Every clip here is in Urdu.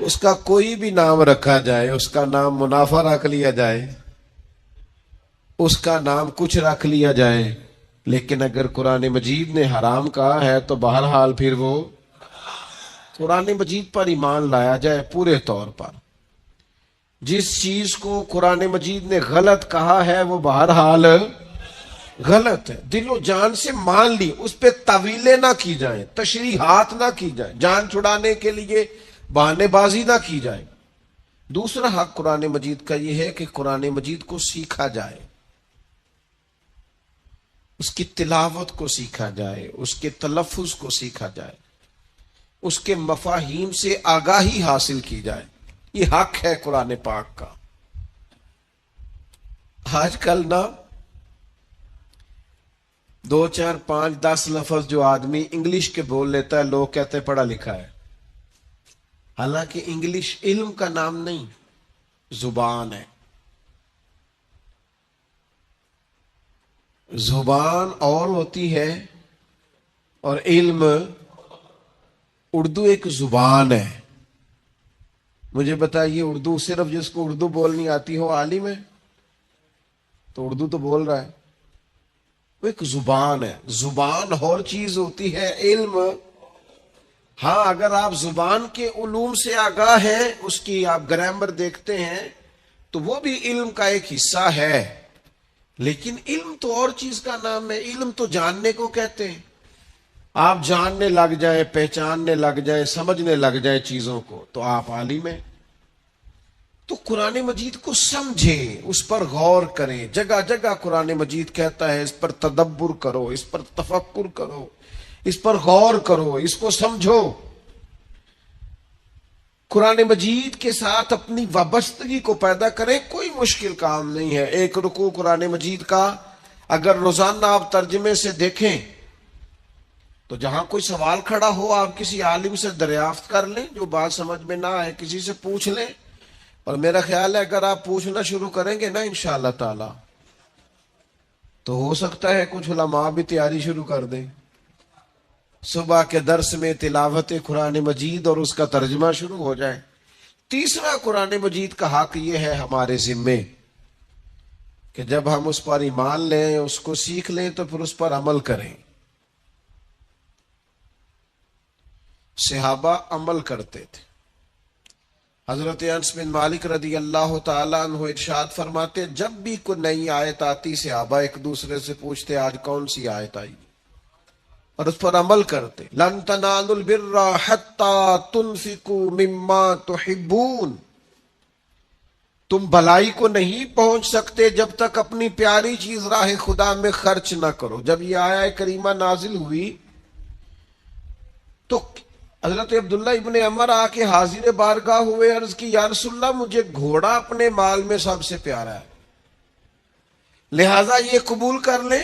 اس کا کوئی بھی نام رکھا جائے، اس کا نام منافع رکھ لیا جائے، اس کا نام کچھ رکھ لیا جائے، لیکن اگر قرآن مجید نے حرام کہا ہے تو بہرحال پھر وہ قرآن مجید پر ایمان لایا جائے پورے طور پر۔ جس چیز کو قرآن مجید نے غلط کہا ہے وہ بہرحال غلط ہے، دل و جان سے مان لی، اس پہ تعویلیں نہ کی جائیں، تشریحات نہ کی جائیں، جان چھڑانے کے لیے بہانے بازی نہ کی جائے۔ دوسرا حق قرآن مجید کا یہ ہے کہ قرآن مجید کو سیکھا جائے، اس کی تلاوت کو سیکھا جائے، اس کے تلفظ کو سیکھا جائے، اس کے مفاہیم سے آگاہی حاصل کی جائے، یہ حق ہے قرآن پاک کا۔ آج کل نا 2 4 5 10 لفظ جو آدمی انگلش کے بول لیتا ہے، لوگ کہتے ہیں پڑھا لکھا ہے، حالانکہ انگلش علم کا نام نہیں، زبان ہے۔ زبان اور ہوتی ہے اور علم، اردو ایک زبان ہے۔ مجھے بتائیے، اردو صرف جس کو اردو بولنی آتی ہو عالم ہے؟ تو اردو تو بول رہا ہے، وہ ایک زبان ہے۔ زبان اور چیز ہوتی ہے، علم۔ ہاں، اگر آپ زبان کے علوم سے آگاہ ہیں، اس کی آپ گرامر دیکھتے ہیں تو وہ بھی علم کا ایک حصہ ہے، لیکن علم تو اور چیز کا نام ہے۔ علم تو جاننے کو کہتے ہیں، آپ جاننے لگ جائیں، پہچاننے لگ جائیں، سمجھنے لگ جائیں چیزوں کو تو آپ عالم ہیں۔ تو قرآن مجید کو سمجھیں، اس پر غور کریں۔ جگہ جگہ قرآن مجید کہتا ہے اس پر تدبر کرو، اس پر تفکر کرو، اس پر غور کرو، اس کو سمجھو۔ قرآن مجید کے ساتھ اپنی وابستگی کو پیدا کریں، کوئی مشکل کام نہیں ہے۔ ایک رکوع قرآن مجید کا اگر روزانہ آپ ترجمے سے دیکھیں تو جہاں کوئی سوال کھڑا ہو آپ کسی عالم سے دریافت کر لیں، جو بات سمجھ میں نہ آئے کسی سے پوچھ لیں، اور میرا خیال ہے اگر آپ پوچھنا شروع کریں گے نا انشاءاللہ تعالی تو ہو سکتا ہے کچھ علماء بھی تیاری شروع کر دیں، صبح کے درس میں تلاوت قرآن مجید اور اس کا ترجمہ شروع ہو جائے۔ تیسرا قرآن مجید کا حق یہ ہے ہمارے ذمے کہ جب ہم اس پر ایمان لیں، اس کو سیکھ لیں تو پھر اس پر عمل کریں۔ صحابہ عمل کرتے تھے۔ حضرت انس بن مالک رضی اللہ تعالیٰ عنہ ارشاد فرماتے، جب بھی کوئی نئی آیت آتی صحابہ ایک دوسرے سے پوچھتے آج کون سی آیت آئی، اور اس پر عمل کرتے۔ لن تنالوا البر حتى تنفقوا مما تحبون، تم بھلائی کو نہیں پہنچ سکتے جب تک اپنی پیاری چیز راہ خدا میں خرچ نہ کرو۔ جب یہ آیت کریمہ نازل ہوئی تو حضرت عبداللہ ابن عمر آ کے حاضر بارگاہ ہوئے، عرض کی یا رسول اللہ مجھے گھوڑا اپنے مال میں سب سے پیارا ہے، لہذا یہ قبول کر لیں،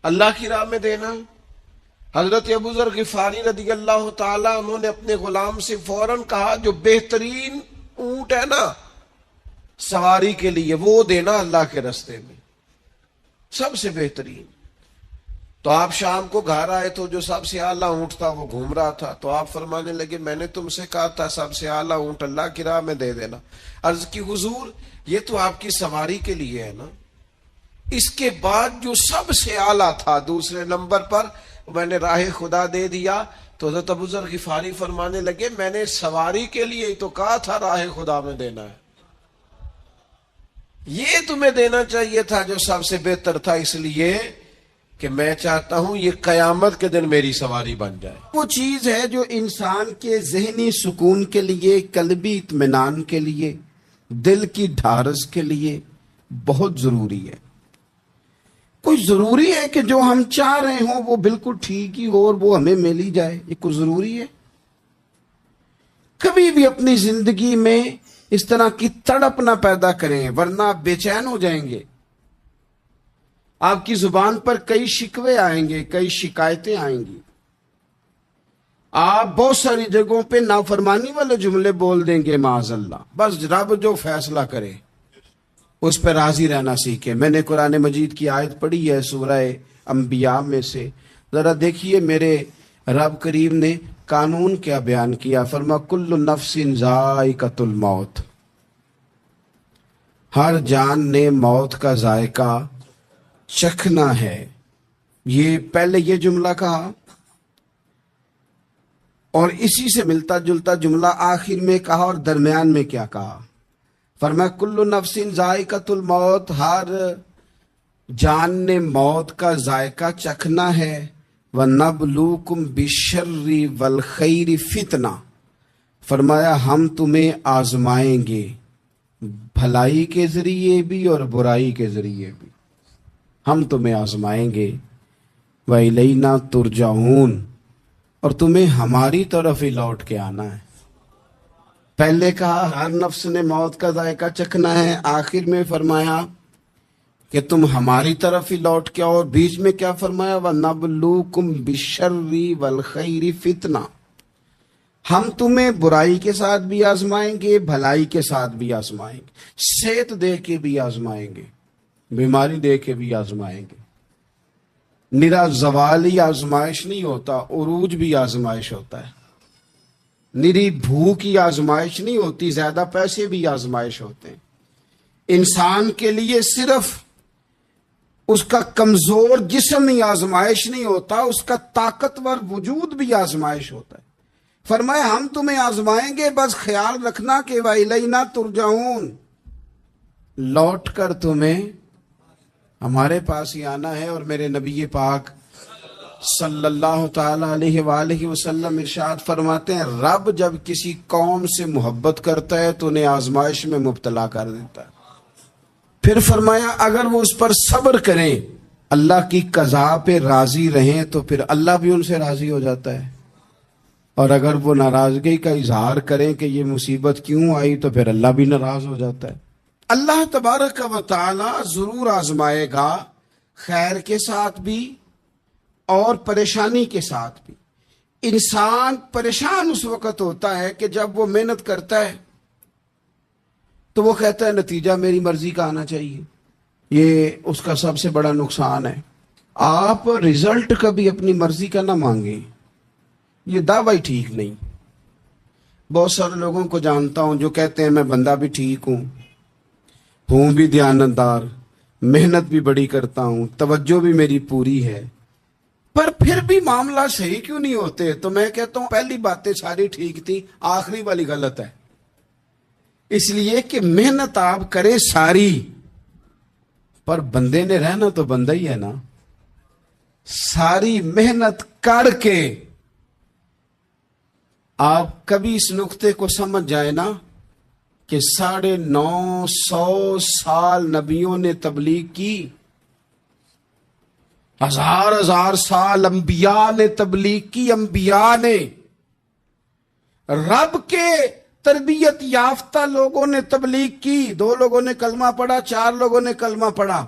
اللہ کی راہ میں دینا۔ حضرت ابو ذر غفاری رضی اللہ تعالیٰ انہوں نے اپنے غلام سے فوراً کہا جو بہترین اونٹ ہے نا سواری کے لیے وہ دینا اللہ کے راستے میں، سب سے بہترین۔ تو آپ شام کو گھر آئے تو جو سب سے اعلیٰ اونٹ تھا وہ گھوم رہا تھا، تو آپ فرمانے لگے میں نے تم سے کہا تھا سب سے اعلیٰ اونٹ اللہ کی راہ میں دے دینا۔ عرض کی حضور یہ تو آپ کی سواری کے لیے ہے نا، اس کے بعد جو سب سے اعلیٰ تھا دوسرے نمبر پر میں نے راہ خدا دے دیا۔ تو حضرت ابو ذر غفاری فرمانے لگے میں نے سواری کے لیے ہی تو کہا تھا راہ خدا میں دینا ہے، یہ تمہیں دینا چاہیے تھا جو سب سے بہتر تھا، اس لیے کہ میں چاہتا ہوں یہ قیامت کے دن میری سواری بن جائے۔ وہ چیز ہے جو انسان کے ذہنی سکون کے لیے، قلبی اطمینان کے لیے، دل کی ڈھارس کے لیے بہت ضروری ہے۔ کوئی ضروری ہے کہ جو ہم چاہ رہے ہوں وہ بالکل ٹھیک ہی ہو اور وہ ہمیں مل ہی جائے، یہ کوئی ضروری ہے؟ کبھی بھی اپنی زندگی میں اس طرح کی تڑپ نہ پیدا کریں ورنہ آپ بے چین ہو جائیں گے۔ آپ کی زبان پر کئی شکوے آئیں گے، کئی شکایتیں آئیں گی، آپ بہت ساری جگہوں پہ نافرمانی والے جملے بول دیں گے معاذ اللہ۔ بس رب جو فیصلہ کرے اس پہ راضی رہنا سیکھیں۔ میں نے قرآن مجید کی آیت پڑھی ہے سورہ انبیاء میں سے، ذرا دیکھیے میرے رب کریم نے قانون کیا بیان کیا؟ فرما کل نفس ذائقۃ الموت، ہر جان نے موت کا ذائقہ چکھنا ہے۔ یہ پہلے یہ جملہ کہا اور اسی سے ملتا جلتا جملہ آخر میں کہا اور درمیان میں کیا کہا؟ فرمایا کل نفس ذائقۃ الموت، ہر جان نے موت کا ذائقہ چکھنا ہے۔ وَنَبْلُوكُمْ بِالشَّرِّ وَالْخَيْرِ فِتْنَةً، فرمایا ہم تمہیں آزمائیں گے بھلائی کے ذریعے بھی اور برائی کے ذریعے بھی، ہم تمہیں آزمائیں گے۔ وَإِلَيْنَا تُرْجَعُونَ، اور تمہیں ہماری طرف ہی لوٹ کے آنا ہے۔ پہلے کہا ہر نفس نے موت کا ذائقہ چکھنا ہے، آخر میں فرمایا کہ تم ہماری طرف ہی لوٹ کے آؤ، اور بیچ میں کیا فرمایا؟ وَنَبْلُوكُمْ بِالشَّرِّ وَالْخَيْرِ فِتْنَةً، ہم تمہیں برائی کے ساتھ بھی آزمائیں گے، بھلائی کے ساتھ بھی آزمائیں گے، صحت دے کے بھی آزمائیں گے، بیماری دے کے بھی آزمائیں گے۔ نرا زوالی آزمائش نہیں ہوتا، عروج بھی آزمائش ہوتا ہے۔ نری بھوک کی آزمائش نہیں ہوتی، زیادہ پیسے بھی آزمائش ہوتے ہیں۔ انسان کے لیے صرف اس کا کمزور جسم ہی آزمائش نہیں ہوتا، اس کا طاقتور وجود بھی آزمائش ہوتا ہے۔ فرمایا ہم تمہیں آزمائیں گے، بس خیال رکھنا کہ وَإِلَيْنَا تُرْجَعُونَ، لوٹ کر تمہیں ہمارے پاس ہی آنا ہے۔ اور میرے نبی پاک صلی اللہ تعالی علیہ وآلہ وسلم ارشاد فرماتے ہیں رب جب کسی قوم سے محبت کرتا ہے تو انہیں آزمائش میں مبتلا کر دیتا ہے۔ پھر فرمایا اگر وہ اس پر صبر کریں، اللہ کی قضا پہ راضی رہیں، تو پھر اللہ بھی ان سے راضی ہو جاتا ہے۔ اور اگر وہ ناراضگی کا اظہار کریں کہ یہ مصیبت کیوں آئی، تو پھر اللہ بھی ناراض ہو جاتا ہے۔ اللہ تبارک و تعالی ضرور آزمائے گا، خیر کے ساتھ بھی اور پریشانی کے ساتھ بھی۔ انسان پریشان اس وقت ہوتا ہے کہ جب وہ محنت کرتا ہے تو وہ کہتا ہے نتیجہ میری مرضی کا آنا چاہیے، یہ اس کا سب سے بڑا نقصان ہے۔ آپ رزلٹ کبھی اپنی مرضی کا نہ مانگیں، یہ دعویٰ ہی ٹھیک نہیں۔ بہت سارے لوگوں کو جانتا ہوں جو کہتے ہیں میں بندہ بھی ٹھیک ہوں بھی دیانتدار، محنت بھی بڑی کرتا ہوں، توجہ بھی میری پوری ہے، پر پھر بھی معاملہ صحیح کیوں نہیں ہوتے؟ تو میں کہتا ہوں پہلی باتیں ساری ٹھیک تھی، آخری والی غلط ہے۔ اس لیے کہ محنت آپ کریں ساری، پر بندے نے رہنا تو بندہ ہی ہے نا۔ ساری محنت کر کے آپ کبھی اس نقطے کو سمجھ جائیں نا کہ 950 سال نبیوں نے تبلیغ کی، 1000 سال انبیاء نے تبلیغ کی، انبیاء نے، رب کے تربیت یافتہ لوگوں نے تبلیغ کی، 2 لوگوں نے کلمہ پڑھا، 4 لوگوں نے کلمہ پڑھا،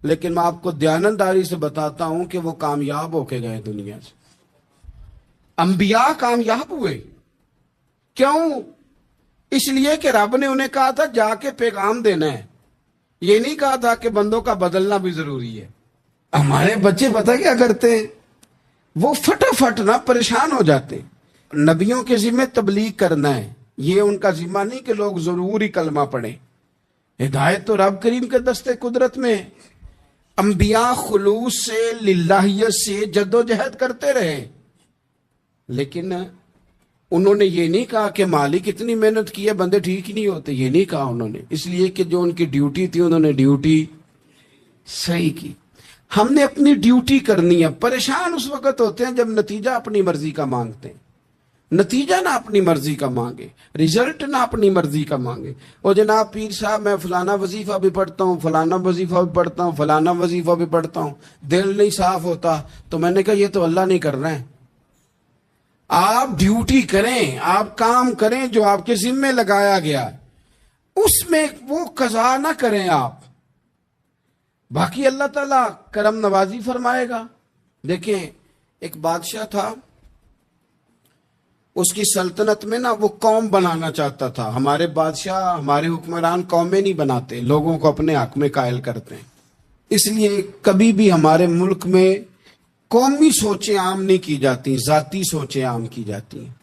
لیکن میں آپ کو دیانتداری سے بتاتا ہوں کہ وہ کامیاب ہو کے گئے دنیا سے۔ انبیاء کامیاب ہوئے، کیوں؟ اس لیے کہ رب نے انہیں کہا تھا جا کے پیغام دینا ہے، یہ نہیں کہا تھا کہ بندوں کا بدلنا بھی ضروری ہے۔ ہمارے بچے پتہ کیا کرتے ہیں؟ وہ فٹافٹ نہ پریشان ہو جاتے ہیں۔ نبیوں کے ذمہ تبلیغ کرنا ہے، یہ ان کا ذمہ نہیں کہ لوگ ضروری کلمہ پڑھیں۔ ہدایت تو رب کریم کے دستے قدرت میں ہے۔ انبیاء خلوص سے، للہیت سے جدوجہد کرتے رہے، لیکن انہوں نے یہ نہیں کہا کہ مالک اتنی محنت کی ہے بندے ٹھیک ہی نہیں ہوتے، یہ نہیں کہا انہوں نے، اس لیے کہ جو ان کی ڈیوٹی تھی انہوں نے ڈیوٹی صحیح کی۔ ہم نے اپنی ڈیوٹی کرنی ہے۔ پریشان اس وقت ہوتے ہیں جب نتیجہ اپنی مرضی کا مانگتے ہیں۔ نتیجہ نہ اپنی مرضی کا مانگے، رزلٹ نہ اپنی مرضی کا مانگے۔ اور جناب پیر صاحب میں فلانا وظیفہ بھی پڑھتا ہوں، فلانا وظیفہ بھی پڑھتا ہوں، فلانا وظیفہ بھی پڑھتا ہوں، دل نہیں صاف ہوتا، تو میں نے کہا یہ تو اللہ نہیں کر رہا ہے۔ آپ ڈیوٹی کریں، آپ کام کریں جو آپ کے ذمے لگایا گیا، اس میں وہ قضا نہ کریں آپ، باقی اللہ تعالیٰ کرم نوازی فرمائے گا۔ دیکھیں ایک بادشاہ تھا، اس کی سلطنت میں نا وہ قوم بنانا چاہتا تھا۔ ہمارے بادشاہ، ہمارے حکمران قومیں نہیں بناتے، لوگوں کو اپنے حق میں قائل کرتے ہیں۔ اس لیے کبھی بھی ہمارے ملک میں قومی سوچیں عام نہیں کی جاتی، ذاتی سوچیں عام کی جاتی ہیں،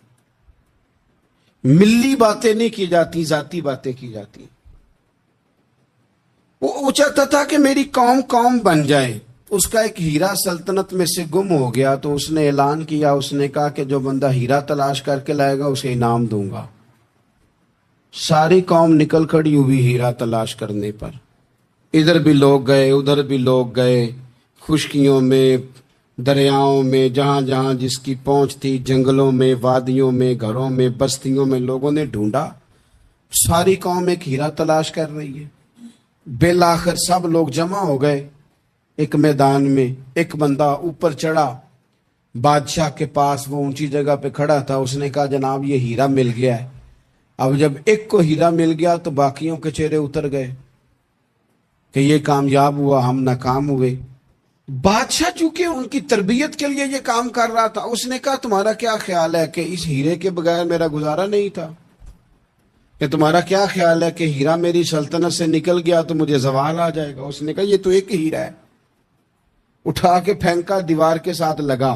ملی باتیں نہیں کی جاتی، ذاتی باتیں کی جاتی ہیں۔ وہ چاہتا تھا کہ میری قوم بن جائے۔ اس کا ایک ہیرا سلطنت میں سے گم ہو گیا تو اس نے اعلان کیا، اس نے کہا کہ جو بندہ ہیرا تلاش کر کے لائے گا اسے انعام دوں گا۔ ساری قوم نکل کھڑی ہوئی ہیرا تلاش کرنے پر، ادھر بھی لوگ گئے ادھر بھی لوگ گئے، خشکیوں میں، دریاؤں میں، جہاں جہاں جس کی پہنچ تھی، جنگلوں میں، وادیوں میں، گھروں میں، بستیوں میں لوگوں نے ڈھونڈا۔ ساری قوم ایک ہیرا تلاش کر رہی ہے۔ بالآخر سب لوگ جمع ہو گئے ایک میدان میں۔ ایک بندہ اوپر چڑھا بادشاہ کے پاس، وہ اونچی جگہ پہ کھڑا تھا۔ اس نے کہا جناب یہ ہیرا مل گیا ہے۔ اب جب ایک کو ہیرا مل گیا تو باقیوں کے چہرے اتر گئے کہ یہ کامیاب ہوا، ہم ناکام ہوئے۔ بادشاہ چونکہ ان کی تربیت کے لیے یہ کام کر رہا تھا، اس نے کہا تمہارا کیا خیال ہے کہ اس ہیرے کے بغیر میرا گزارا نہیں تھا؟ کہ تمہارا کیا خیال ہے کہ ہیرا میری سلطنت سے نکل گیا تو مجھے زوال آ جائے گا؟ اس نے کہا یہ تو ایک ہیرا ہے۔ اٹھا کے پھینکا، دیوار کے ساتھ لگا،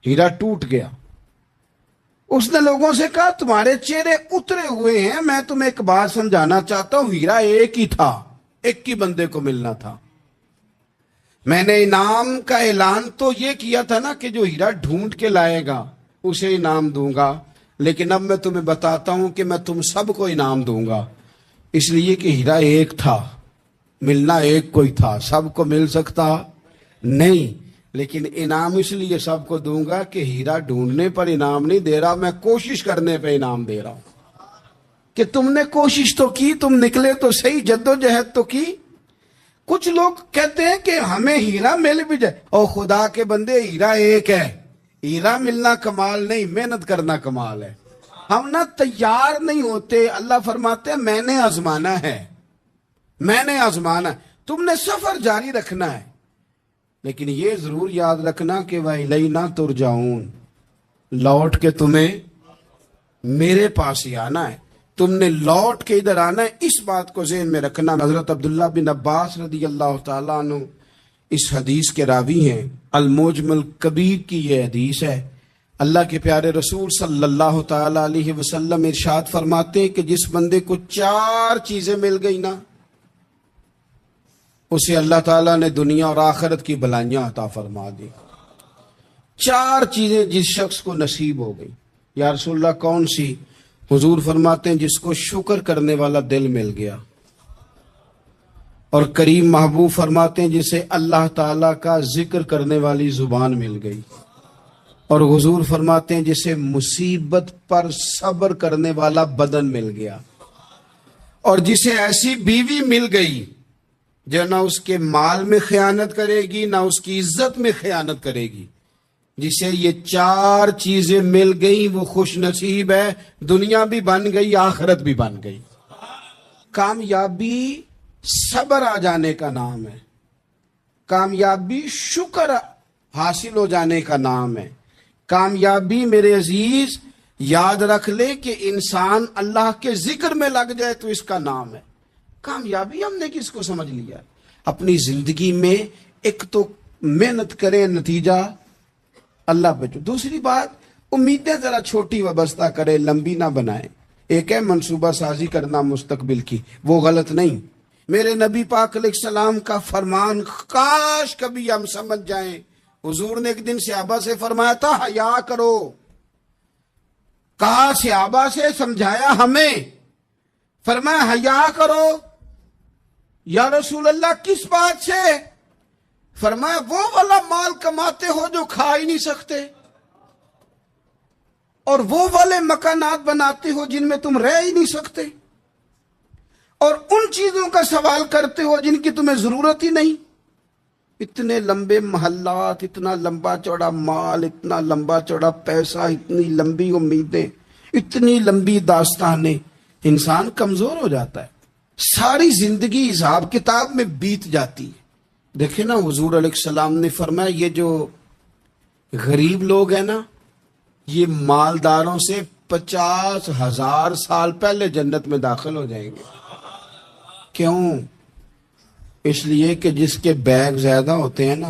ہیرا ٹوٹ گیا۔ اس نے لوگوں سے کہا تمہارے چہرے اترے ہوئے ہیں، میں تمہیں ایک بات سمجھانا چاہتا ہوں، ہیرا ایک ہی تھا، ایک ہی بندے کو ملنا تھا۔ میں نے انعام کا اعلان تو یہ کیا تھا نا کہ جو ہیرا ڈھونڈ کے لائے گا اسے انعام دوں گا، لیکن اب میں تمہیں بتاتا ہوں کہ میں تم سب کو انعام دوں گا، اس لیے کہ ہیرا ایک تھا، ملنا ایک کو ہی تھا، سب کو مل سکتا نہیں، لیکن انعام اس لیے سب کو دوں گا کہ ہیرا ڈھونڈنے پر انعام نہیں دے رہا، میں کوشش کرنے پہ انعام دے رہا ہوں کہ تم نے کوشش تو کی، تم نکلے تو صحیح، جدوجہد تو کی۔ کچھ لوگ کہتے ہیں کہ ہمیں ہیرا مل بھی جائے، اور خدا کے بندے ہیرا ایک ہے، ہیرا ملنا کمال نہیں، محنت کرنا کمال ہے۔ ہم نہ تیار نہیں ہوتے۔ اللہ فرماتے ہیں میں نے آزمانا ہے، میں نے آزمانا ہے، تم نے سفر جاری رکھنا ہے، لیکن یہ ضرور یاد رکھنا کہ وَإِلَيْنَا تُرْجَعُونَ، لوٹ کے تمہیں میرے پاس ہی آنا ہے، تم نے لوٹ کے ادھر آنا ہے، اس بات کو ذہن میں رکھنا۔ حضرت عبداللہ بن عباس رضی اللہ تعالیٰ عنہ اس حدیث کے راوی ہیں، المعجم الکبیر کی یہ حدیث ہے۔ اللہ کے پیارے رسول صلی اللہ تعالیٰ علیہ وسلم ارشاد فرماتے ہیں کہ جس بندے کو 4 چیزیں مل گئی نا، اسے اللہ تعالیٰ نے دنیا اور آخرت کی بلائیاں عطا فرما دی۔ 4 چیزیں جس شخص کو نصیب ہو گئی۔ یا رسول اللہ کون سی؟ حضور فرماتے ہیں جس کو شکر کرنے والا دل مل گیا، اور کریم محبوب فرماتے ہیں جسے اللہ تعالیٰ کا ذکر کرنے والی زبان مل گئی، اور حضور فرماتے ہیں جسے مصیبت پر صبر کرنے والا بدن مل گیا، اور جسے ایسی بیوی مل گئی جو نہ اس کے مال میں خیانت کرے گی نہ اس کی عزت میں خیانت کرے گی۔ جسے یہ 4 چیزیں مل گئی وہ خوش نصیب ہے، دنیا بھی بن گئی آخرت بھی بن گئی۔ کامیابی صبر آ جانے کا نام ہے، کامیابی شکر حاصل ہو جانے کا نام ہے۔ کامیابی میرے عزیز یاد رکھ لے کہ انسان اللہ کے ذکر میں لگ جائے تو اس کا نام ہے کامیابی۔ ہم نے کس کو سمجھ لیا؟ اپنی زندگی میں ایک تو محنت کریں، نتیجہ اللہ پہ۔ دوسری بات، امیدیں ذرا چھوٹی وابستہ کرے، لمبی نہ بنائیں۔ ایک ہے منصوبہ سازی کرنا مستقبل کی، وہ غلط نہیں۔ میرے نبی پاک علیہ السلام کا فرمان کاش کبھی ہم سمجھ جائیں۔ حضور نے ایک دن صحابہ سے فرمایا تھا حیا کرو، کہا صحابہ سے، سمجھایا ہمیں، فرمایا حیا کرو۔ یا رسول اللہ کس بات سے؟ فرمایا وہ والا مال کماتے ہو جو کھا ہی نہیں سکتے، اور وہ والے مکانات بناتے ہو جن میں تم رہ ہی نہیں سکتے، اور ان چیزوں کا سوال کرتے ہو جن کی تمہیں ضرورت ہی نہیں۔ اتنے لمبے محلات، اتنا لمبا چوڑا مال، اتنا لمبا چوڑا پیسہ، اتنی لمبی امیدیں، اتنی لمبی داستانیں، انسان کمزور ہو جاتا ہے، ساری زندگی حساب کتاب میں بیت جاتی ہے۔ دیکھیں نا حضور علیہ السلام نے فرمایا یہ جو غریب لوگ ہیں نا، یہ مالداروں سے 50,000 سال پہلے جنت میں داخل ہو جائیں گے۔ کیوں؟ اس لیے کہ جس کے بیگ زیادہ ہوتے ہیں نا